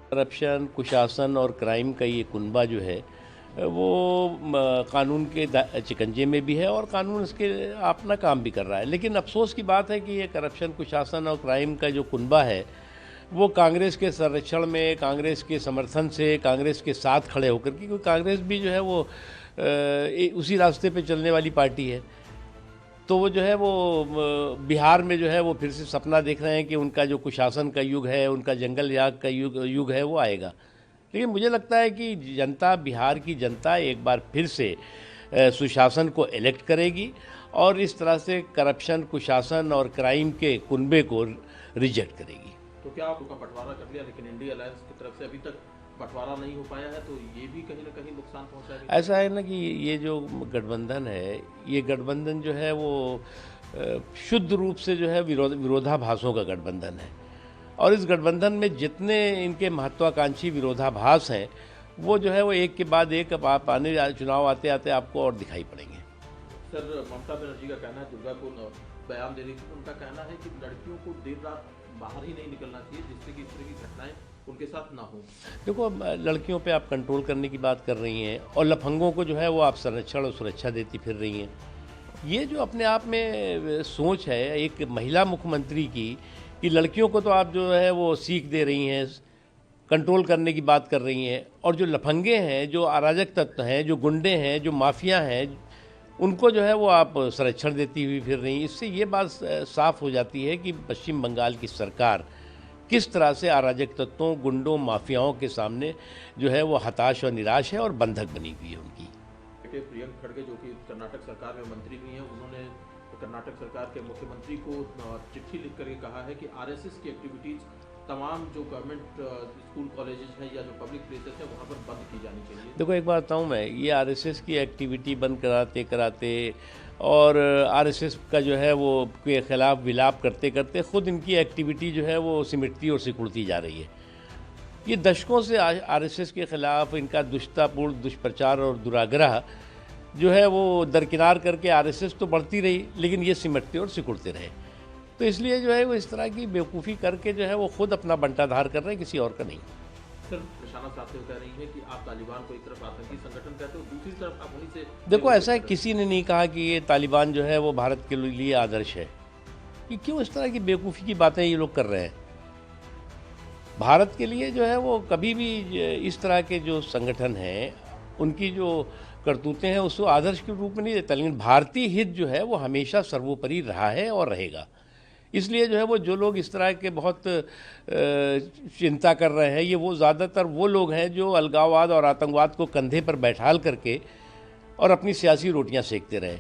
Corruption, कुशासन और crime का ये कुनबा जो है वो कानून के शिकंजे में भी है और कानून इसके अपना काम भी कर रहा है। लेकिन अफसोस की बात है कि ये करप्शन, कुशासन और क्राइम का जो कुनबा है वो कांग्रेस के संरक्षण में, कांग्रेस के समर्थन से, कांग्रेस के साथ खड़े होकर के, क्योंकि कांग्रेस भी जो है वो उसी रास्ते पे चलने वाली पार्टी है। तो वो जो है वो बिहार में जो है वो फिर से सपना देख रहे हैं कि उनका जो कुशासन का युग है, उनका जंगल राज का युग है वो आएगा। लेकिन मुझे लगता है कि जनता, बिहार की जनता एक बार फिर से सुशासन को इलेक्ट करेगी और इस तरह से करप्शन, कुशासन और क्राइम के कुनबे को रिजेक्ट करेगी। तो क्या आपका बंटवारा कर लिया, लेकिन इंडिया अलायंस की तरफ से अभी तक बंटवारा नहीं हो पाया है, तो ये भी कहीं ना कहीं नुकसान पहुंचाएगा? ऐसा है ना कि ये जो गठबंधन है, ये गठबंधन जो है वो शुद्ध रूप से जो है विरोधाभासों का गठबंधन है और इस गठबंधन में जितने इनके महत्वाकांक्षी विरोधाभास हैं वो जो है वो एक के बाद एक अब आप चुनाव आते आते आपको और दिखाई पड़ेंगे। सर, ममता बनर्जी का कहना है, दुर्गा को बयान दे रही थी, उनका कहना है कि लड़कियों को देर रात बाहर ही नहीं निकलना चाहिए जिससे कि इस तरह की घटनाएं उनके साथ ना हो। देखो, लड़कियों पे आप कंट्रोल करने की बात कर रही हैं और लफंगों को जो है वो आप संरक्षण और सुरक्षा देती फिर रही हैं। ये जो अपने आप में सोच है एक महिला मुख्यमंत्री की कि लड़कियों को तो आप जो है वो सीख दे रही हैं, कंट्रोल करने की बात कर रही हैं, और जो लफंगे हैं, जो अराजक तत्व हैं, जो गुंडे हैं, जो माफिया हैं, उनको जो है वो आप संरक्षण देती हुई फिर रही हैं। इससे ये बात साफ हो जाती है कि पश्चिम बंगाल की सरकार किस तरह से अराजक तत्वों, गुंडों, माफियाओं के सामने जो है वो हताश और निराश है और बंधक बनी हुई है उनकी। प्रियंक खड़गे जो कि कर्नाटक सरकार में मंत्री भी हैं, उन्होंने कर्नाटक सरकार के मुख्यमंत्री को चिट्ठी लिख करके कहा है कि आरएसएस की एक्टिविटीज तमाम जो गवर्नमेंट स्कूल कॉलेजेस हैं या जो पब्लिक प्लेसेस हैं वहाँ पर बंद की जानी चाहिए। देखो, एक बात बताऊँ मैं, ये आरएसएस की एक्टिविटी बंद कराते कराते और आरएसएस का जो है वो के खिलाफ विलाप करते करते खुद इनकी एक्टिविटी जो है वो सिमटती और सिकुड़ती जा रही है। ये दशकों से आरएसएस के खिलाफ इनका दुष्टतापूर्ण दुष्प्रचार और दुराग्रह जो है वो दरकिनार करके आरएसएस तो बढ़ती रही, लेकिन ये सिमटते और सिकुड़ते रहे। तो इसलिए जो है वो इस तरह की बेवकूफ़ी करके जो है वो खुद अपना बंटाधार कर रहे हैं, किसी और का नहीं। सर, निशाना साधते हुए कह रही है कि आप तालिबान को एक तरफ आतंकी संगठन कहते हो, दूसरी तरफ आप उन्हीं से। देखो, ऐसा है, किसी ने नहीं कहा कि ये तालिबान जो है वो भारत के लिए आदर्श है। कि क्यों इस तरह की बेवकूफ़ी की बातें ये लोग कर रहे हैं? भारत के लिए जो है वो कभी भी इस तरह के जो संगठन हैं उनकी जो करतूतें हैं उसको आदर्श के रूप में नहीं देता, लेकिन भारतीय हित जो है वो हमेशा सर्वोपरि रहा है और रहेगा। इसलिए जो है वो जो लोग इस तरह के बहुत चिंता कर रहे हैं, ये वो ज़्यादातर वो लोग हैं जो अलगाववाद और आतंकवाद को कंधे पर बैठाल करके और अपनी सियासी रोटियां सेकते रहे।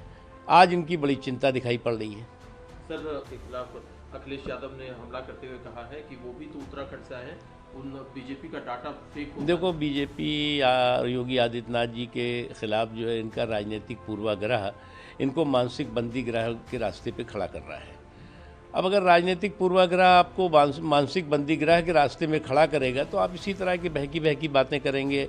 आज इनकी बड़ी चिंता दिखाई पड़ रही है। सर, के खिलाफ अखिलेश यादव ने हमला करते हुए कहा है कि वो भी तो उत्तराखंड से आए हैं, उन बीजेपी का डाटा फेक होगा। देखो, बीजेपी या योगी आदित्यनाथ जी के खिलाफ जो है इनका राजनीतिक पूर्वाग्रह इनको मानसिक बंदीगृह के रास्ते पे खड़ा कर रहा है। अब अगर राजनीतिक पूर्वाग्रह आपको मानसिक बंदीगृह के रास्ते में खड़ा करेगा तो आप इसी तरह की बहकी बहकी बातें करेंगे।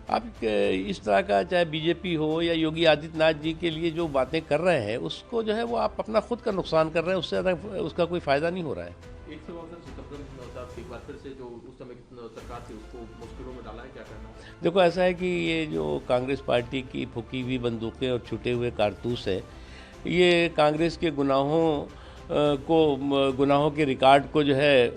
आप इस तरह का, चाहे बीजेपी हो या योगी आदित्यनाथ जी के लिए जो बातें कर रहे हैं उसको जो है वो आप अपना खुद का नुकसान कर रहे हैं, उससे ज़्यादा उसका कोई फ़ायदा नहीं हो रहा है। एक सवाल सर, चिदम्बरम साहब एक बार फिर से जो उस समय की सरकार थी उसको मुश्किलों में डाला है, क्या करना है? देखो, ऐसा है कि ये जो कांग्रेस पार्टी की फूकी हुई बंदूकें और छूटे हुए कारतूस है, ये कांग्रेस के गुनाहों के रिकॉर्ड को जो है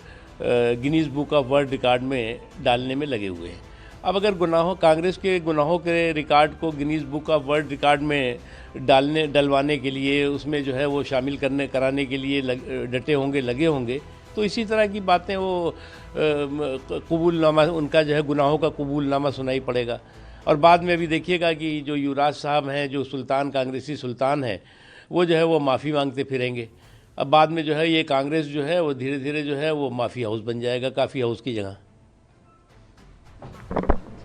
Guinness book of world record में डालने में लगे हुए हैं। अब अगर कांग्रेस के गुनाहों के रिकॉर्ड को Guinness book of world record में डलवाने के लिए, उसमें जो है वो शामिल कराने के लिए डटे होंगे, लगे होंगे, तो इसी तरह की बातें वो कबूलनामा, उनका जो है गुनाहों का कबूलनामा सुनाई पड़ेगा। और बाद में भी देखिएगा कि जो युवराज साहब हैं, जो सुल्तान, कांग्रेसी सुल्तान हैं, वो जो है वो माफ़ी मांगते फिरेंगे। अब बाद में जो है ये कांग्रेस जो है वो धीरे धीरे जो है वो माफ़ी हाउस बन जाएगा, काफ़ी हाउस की जगह।